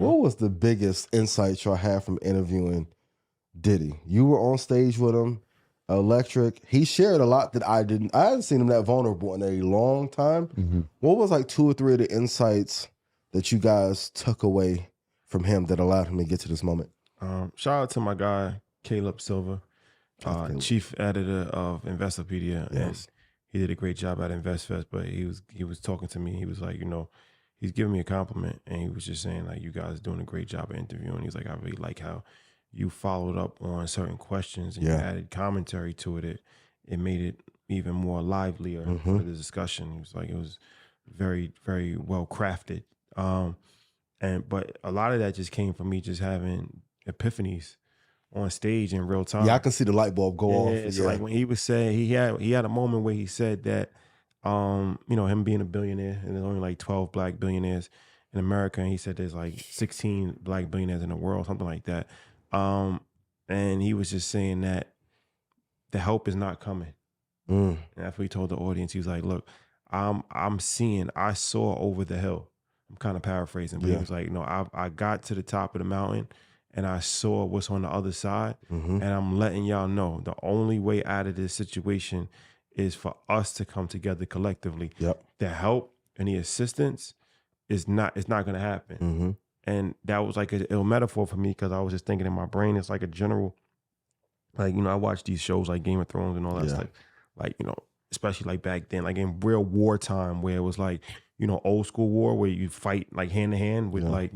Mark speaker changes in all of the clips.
Speaker 1: What was the biggest insight y'all had from interviewing Diddy? You were on stage with him, electric. He shared a lot that I hadn't seen him that vulnerable in a long time.
Speaker 2: Mm-hmm.
Speaker 1: What was like 2 or 3 of the insights that you guys took away from him that allowed him to get to this moment?
Speaker 3: Shout out to my guy, Caleb Silver, chief editor of Investopedia.
Speaker 1: Yes.
Speaker 3: And he did a great job at InvestFest, but he was talking to me. He was like, he's giving me a compliment, and he was just saying, like, you guys are doing a great job of interviewing. He's like, I really like how you followed up on certain questions and you added commentary to it. It made it even more livelier for the discussion. He was like, it was very, very well crafted. But a lot of that just came from me just having epiphanies on stage in real time.
Speaker 1: Yeah, I can see the light bulb go off.
Speaker 3: It's like when he was saying, he had a moment where he said that, him being a billionaire, and there's only like 12 black billionaires in America, and he said there's like 16 black billionaires in the world, something like that. And he was just saying that the help is not coming. And after he told the audience, he was like, look, I saw over the hill. I'm kind of paraphrasing, but he was like, I got to the top of the mountain and I saw what's on the other side. And I'm letting y'all know the only way out of this situation is for us to come together collectively. The help and the assistance is not going to happen. And that was like a ill metaphor for me, because I was just thinking in my brain, it's like a general, like, I watch these shows like Game of Thrones and all that stuff. Like, especially like back then, like in real wartime, where it was like, old school war where you fight like hand to hand with like,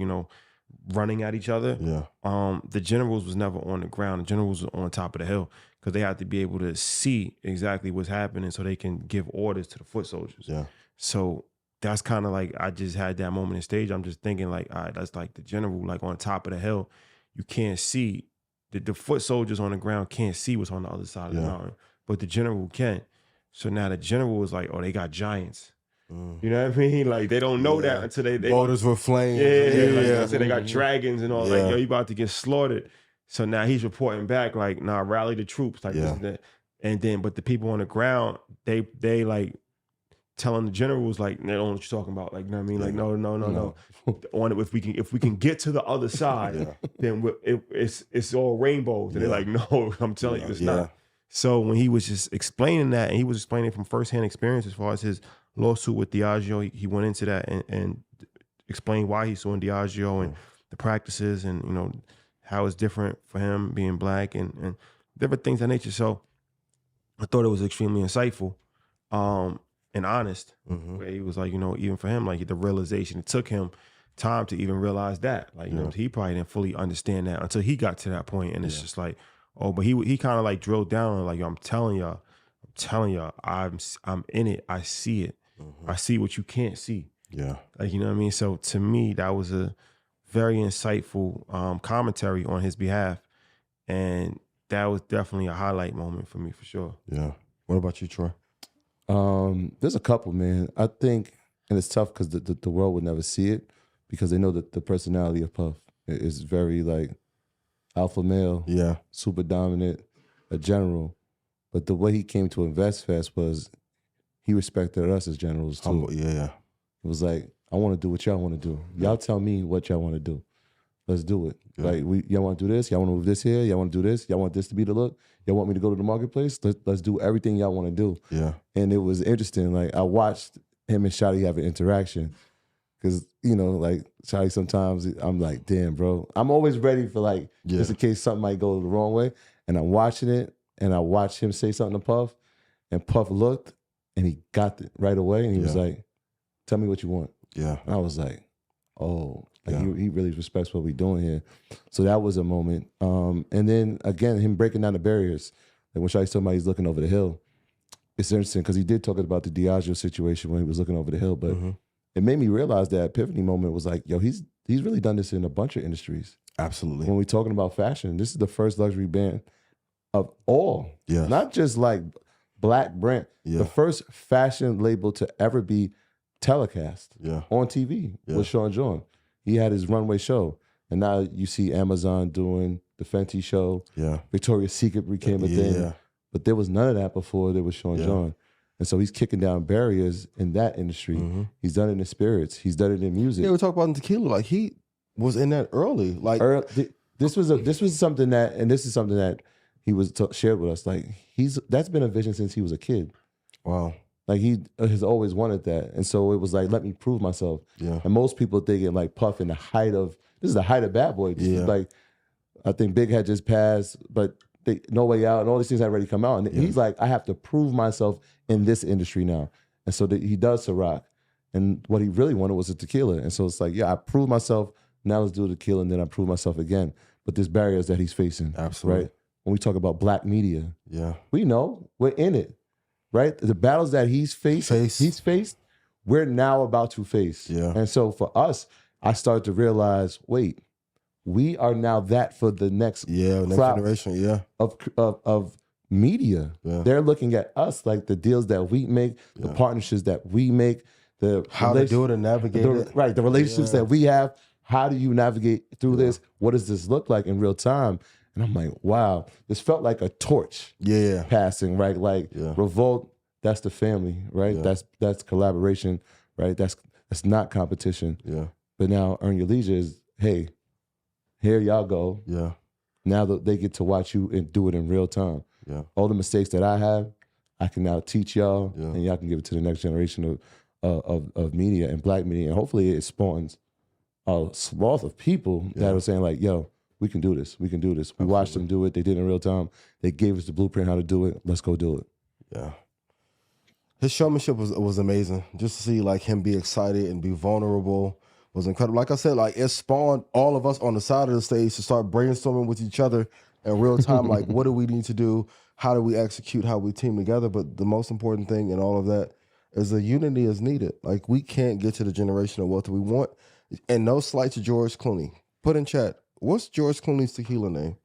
Speaker 3: running at each other. The generals was never on the ground. The generals were on top of the hill, because they had to be able to see exactly what's happening so they can give orders to the foot soldiers. So that's kind of like, I just had that moment in stage. I'm just thinking like, all right, that's like the general, like on top of the hill. You can't see, the foot soldiers on the ground can't see what's on the other side of the mountain, but the general can. So now the general was like, oh, they got giants. You know what I mean? Like, they don't know that until they
Speaker 1: borders were flames.
Speaker 3: I said they got dragons and all. Like, yo, you about to get slaughtered. So now he's reporting back like, nah, rally the troops, like this and that. And then, but the people on the ground, they like telling the generals like, they don't know what you're talking about. Like, you know what I mean? Like, no. If we can get to the other side, then it's all rainbows. And they're like, no, I'm telling you, it's not. So when he was just explaining that, and he was explaining from firsthand experience as far as his lawsuit with Diageo, he went into that and explained why he's suing Diageo and the practices, and how it's different for him being black and different things of that nature. So I thought it was extremely insightful and honest. Where he was like, even for him, like the realization, it took him time to even realize that. Like, he probably didn't fully understand that until he got to that point. And it's just like, oh, but he kind of like drilled down on like, yo, I'm telling y'all, I'm in it. I see it. I see what you can't see. Like, you know what I mean? So to me, that was a very insightful commentary on his behalf. And that was definitely a highlight moment for me, for sure.
Speaker 1: What about you, Troy?
Speaker 2: There's a couple, man. I think, and it's tough because the world would never see it, because they know that the personality of Puff is very like alpha male, super dominant, a general. But the way he came to InvestFest was he respected us as generals too. It was like, I want to do what y'all want to do. Y'all tell me what y'all want to do. Let's do it. Like, y'all want to do this? Y'all want to move this here? Y'all want to do this? Y'all want this to be the look? Y'all want me to go to the marketplace? Let's do everything y'all want to do. And it was interesting. Like, I watched him and Shotty have an interaction, because, like, Shotty, sometimes I'm like, damn, bro. I'm always ready for like, just in case something might go the wrong way. And I'm watching it, and I watched him say something to Puff, and Puff looked, and he got it right away, and he was like, tell me what you want. And I was like, oh, like he really respects what we're doing here. So that was a moment. And then again, him breaking down the barriers. Like when Shotty's talking about he's looking over the hill, it's interesting because he did talk about the Diageo situation when he was looking over the hill, but it made me realize that epiphany moment was like, yo, he's really done this in a bunch of industries.
Speaker 1: Absolutely.
Speaker 2: When we're talking about fashion, this is the first luxury brand of all, not just like black brand, the first fashion label to ever be telecast on TV with Sean John. He had his runway show, and now you see Amazon doing the Fenty show. Victoria's Secret became a thing, but there was none of that before there was Sean John. And so he's kicking down barriers in that industry. He's done it in spirits. He's done it in music.
Speaker 1: Yeah, we talk about in tequila. Like, he was in that early. Like
Speaker 2: this was something that, and this is something that he was shared with us. Like that's been a vision since he was a kid.
Speaker 1: Wow.
Speaker 2: Like he has always wanted that, and so it was like, let me prove myself.
Speaker 1: Yeah.
Speaker 2: And most people thinking like Puff in the height of Bad Boy. Like I think Big had just passed, but No Way Out and all these things had already come out, and he's like, I have to prove myself in this industry now, and so he does Ciroc, and what he really wanted was a tequila, and so it's like, yeah, I proved myself. Now let's do the tequila, and then I prove myself again. But there's barriers that he's facing.
Speaker 1: Absolutely.
Speaker 2: Right? When we talk about black media, we know we're in it. Right? The battles that he's faced, we're now about to face.
Speaker 1: Yeah.
Speaker 2: And so for us, I started to realize, wait, we are now that for the next
Speaker 1: generation,
Speaker 2: of media. Yeah. They're looking at us like the deals that we make, the partnerships that we make,
Speaker 1: how to do it and navigate it.
Speaker 2: Right, the relationships that we have. How do you navigate through this? What does this look like in real time? And I'm like, wow, this felt like a torch passing, right? Like Revolt, that's the family, right? Yeah. That's collaboration, right? That's not competition.
Speaker 1: Yeah.
Speaker 2: But now Earn Your Leisure is, hey, here y'all go.
Speaker 1: Yeah.
Speaker 2: Now that they get to watch you and do it in real time.
Speaker 1: Yeah.
Speaker 2: All the mistakes that I have, I can now teach y'all, and y'all can give it to the next generation of media and black media. And hopefully it spawns a swath of people that are saying like, yo, we can do this. We can do this. We watched them do it. They did it in real time. They gave us the blueprint how to do it. Let's go do it.
Speaker 1: Yeah. His showmanship was amazing. Just to see like him be excited and be vulnerable was incredible. Like I said, like it spawned all of us on the side of the stage to start brainstorming with each other in real time. Like, what do we need to do? How do we execute? How we team together? But the most important thing in all of that is the unity is needed. Like, we can't get to the generational wealth that we want. And no slight to George Clooney. Put in chat, what's George Clooney's tequila name?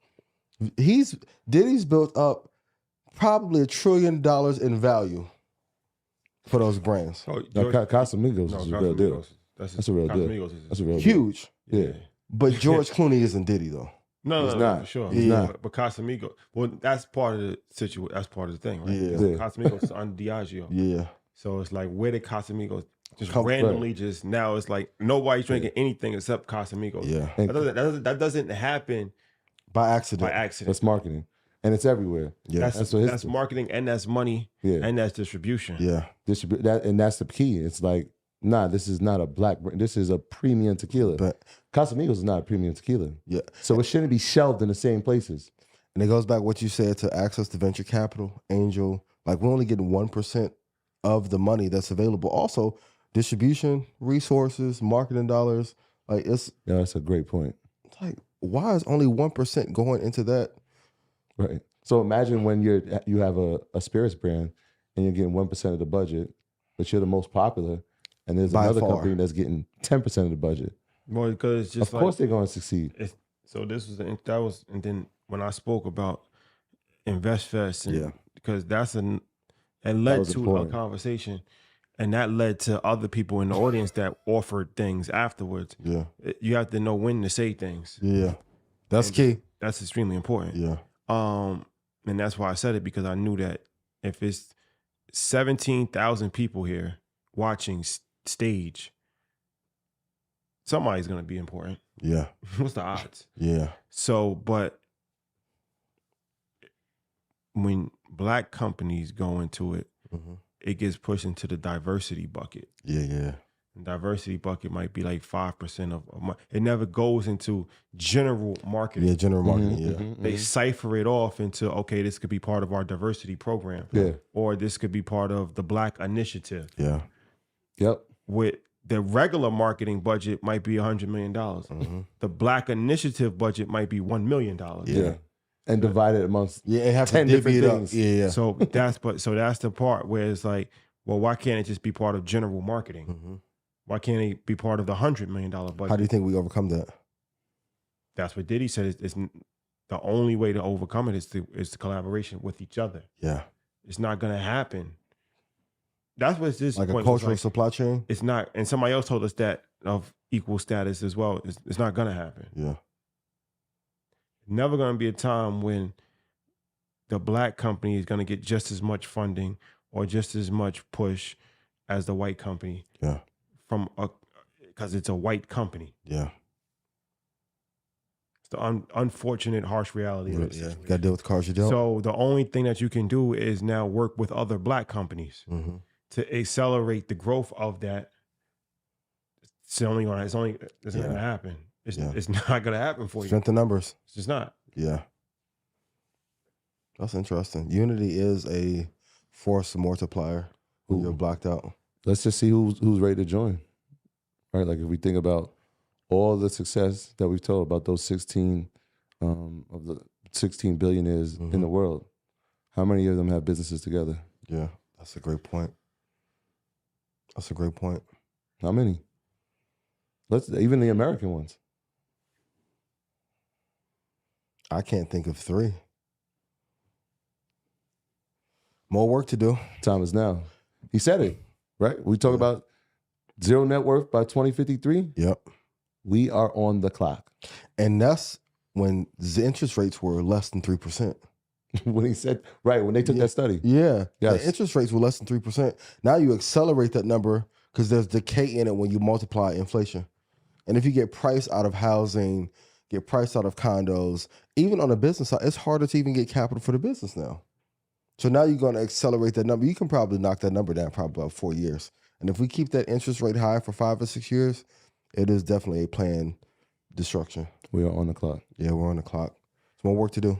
Speaker 1: Diddy's built up probably $1 trillion in value for those brands.
Speaker 2: Oh, Casamigos is a real deal. That's a real deal. That's a real
Speaker 1: huge.
Speaker 2: Deal. Yeah.
Speaker 1: But George Clooney isn't Diddy though.
Speaker 3: No,
Speaker 2: he's not.
Speaker 3: Sure.
Speaker 2: He's not.
Speaker 3: But Casamigos, well, that's part of the situation. That's part of the thing, right?
Speaker 1: Yeah.
Speaker 3: Casamigos is on Diageo.
Speaker 1: Yeah.
Speaker 3: So it's like, where did Casamigos just randomly just now? It's like nobody's drinking anything except Casamigos.
Speaker 1: Yeah.
Speaker 3: That doesn't happen
Speaker 1: by accident.
Speaker 2: That's marketing. And it's everywhere.
Speaker 1: Yeah,
Speaker 3: that's marketing, and that's money, and that's distribution.
Speaker 1: Yeah,
Speaker 2: and that's the key. It's like, nah, this is not a black brand. This is a premium tequila. But Casamigos is not a premium tequila.
Speaker 1: Yeah,
Speaker 2: so it shouldn't be shelved in the same places.
Speaker 1: And it goes back what you said to access to venture capital, angel. Like, we're only getting 1% of the money that's available. Also, distribution, resources, marketing dollars. Like,
Speaker 2: that's a great point.
Speaker 1: It's like, why is only 1% going into that?
Speaker 2: Right. So imagine when you have a spirits brand and you're getting 1% of the budget, but you're the most popular, and there's another company that's getting 10% of the budget.
Speaker 3: Well, because it's just
Speaker 2: of course they're going to succeed.
Speaker 3: So and then when I spoke about InvestFest, and because it led to a conversation, and that led to other people in the audience that offered things afterwards.
Speaker 1: Yeah,
Speaker 3: you have to know when to say things.
Speaker 1: Yeah, that's key.
Speaker 3: That's extremely important.
Speaker 1: Yeah.
Speaker 3: And that's why I said it, because I knew that if it's 17,000 people here watching stage, somebody's going to be important.
Speaker 1: Yeah.
Speaker 3: What's the odds?
Speaker 1: Yeah.
Speaker 3: So, but when black companies go into it, it gets pushed into the diversity bucket.
Speaker 1: Yeah, yeah.
Speaker 3: Diversity bucket might be like 5% of it. Never goes into general marketing.
Speaker 1: Yeah, general marketing.
Speaker 3: They cipher it off into, okay, this could be part of our diversity program.
Speaker 2: Yeah.
Speaker 3: Or this could be part of the Black Initiative.
Speaker 1: Yeah.
Speaker 2: Yep.
Speaker 3: With the regular marketing budget might be $100 million. The Black Initiative budget might be $1 million.
Speaker 2: Yeah. And divided amongst
Speaker 1: and have
Speaker 2: 10 different things.
Speaker 1: Yeah.
Speaker 3: So that's the part where it's like, well, why can't it just be part of general marketing? Why can't it be part of the $100 million budget?
Speaker 1: How do you think we overcome that?
Speaker 3: That's what Diddy said. It's the only way to overcome it is the collaboration with each other.
Speaker 1: Yeah.
Speaker 3: It's not going to happen. That's what this
Speaker 1: like a cultural supply chain?
Speaker 3: It's not. And somebody else told us that of equal status as well. It's not going to happen.
Speaker 1: Yeah.
Speaker 3: Never going to be a time when the black company is going to get just as much funding or just as much push as the white company.
Speaker 1: Yeah.
Speaker 3: Because it's a white company.
Speaker 1: Yeah.
Speaker 3: It's the unfortunate, harsh reality of it.
Speaker 1: Yeah, got to deal with the cards you dealt.
Speaker 3: So the only thing that you can do is now work with other black companies to accelerate the growth of that. It's not going to happen. It's not going to happen for you.
Speaker 1: Strength in numbers.
Speaker 3: It's just not.
Speaker 1: Yeah. That's interesting. Unity is a force multiplier when you're blacked out.
Speaker 2: Let's just see who's ready to join. Right? Like if we think about all the success that we've told about those 16 of the 16 billionaires in the world, how many of them have businesses together?
Speaker 1: Yeah, that's a great point. That's a great point.
Speaker 2: How many? Even the American ones.
Speaker 1: I can't think of 3. More work to do.
Speaker 2: Time is now. He said it, right? We talk about zero net worth by 2053.
Speaker 1: Yep.
Speaker 2: We are on the clock.
Speaker 1: And that's when the interest rates were less than 3%.
Speaker 2: When he said, right, when they took that study.
Speaker 1: Yeah.
Speaker 2: Yes.
Speaker 1: The interest rates were less than 3%. Now you accelerate that number because there's decay in it when you multiply inflation. And if you get price out of housing, get price out of condos, even on the business side, it's harder to even get capital for the business now. So now you're going to accelerate that number. You can probably knock that number down probably about 4 years. And if we keep that interest rate high for 5 or 6 years, it is definitely a planned destruction.
Speaker 2: We are on the clock.
Speaker 1: Yeah, we're on the clock. There's more work to do.